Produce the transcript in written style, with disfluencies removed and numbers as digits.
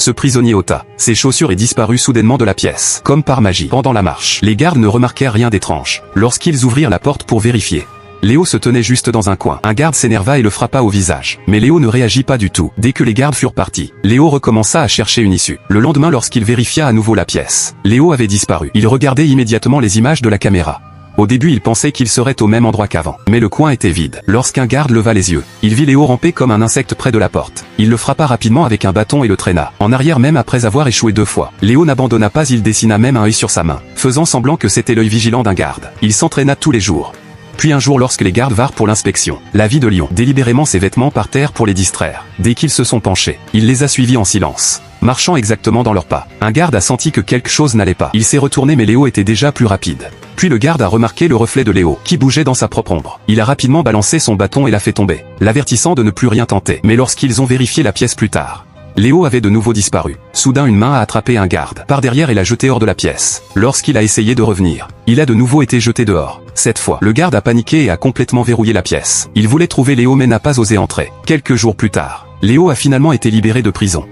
Ce prisonnier ôta ses chaussures et disparut soudainement de la pièce, comme par magie. Pendant la marche, les gardes ne remarquèrent rien d'étrange. Lorsqu'ils ouvrirent la porte pour vérifier, Léo se tenait juste dans un coin. Un garde s'énerva et le frappa au visage. Mais Léo ne réagit pas du tout. Dès que les gardes furent partis, Léo recommença à chercher une issue. Le lendemain, lorsqu'il vérifia à nouveau la pièce, Léo avait disparu. Il regardait immédiatement les images de la caméra. Au début, il pensait qu'il serait au même endroit qu'avant. Mais le coin était vide. Lorsqu'un garde leva les yeux, il vit Léo ramper comme un insecte près de la porte. Il le frappa rapidement avec un bâton et le traîna en arrière même après avoir échoué 2 fois. Léo n'abandonna pas, il dessina même un œil sur sa main, faisant semblant que c'était l'œil vigilant d'un garde. Il s'entraîna tous les jours. Puis un jour, lorsque les gardes vinrent pour l'inspection, la vie de Lion, délibérément ses vêtements par terre pour les distraire. Dès qu'ils se sont penchés, il les a suivis en silence, marchant exactement dans leurs pas. Un garde a senti que quelque chose n'allait pas. Il s'est retourné mais Léo était déjà plus rapide. Puis le garde a remarqué le reflet de Léo, qui bougeait dans sa propre ombre. Il a rapidement balancé son bâton et l'a fait tomber, l'avertissant de ne plus rien tenter. Mais lorsqu'ils ont vérifié la pièce plus tard, Léo avait de nouveau disparu. Soudain, une main a attrapé un garde par derrière et l'a jeté hors de la pièce. Lorsqu'il a essayé de revenir, il a de nouveau été jeté dehors. Cette fois, le garde a paniqué et a complètement verrouillé la pièce. Il voulait trouver Léo mais n'a pas osé entrer. Quelques jours plus tard, Léo a finalement été libéré de prison.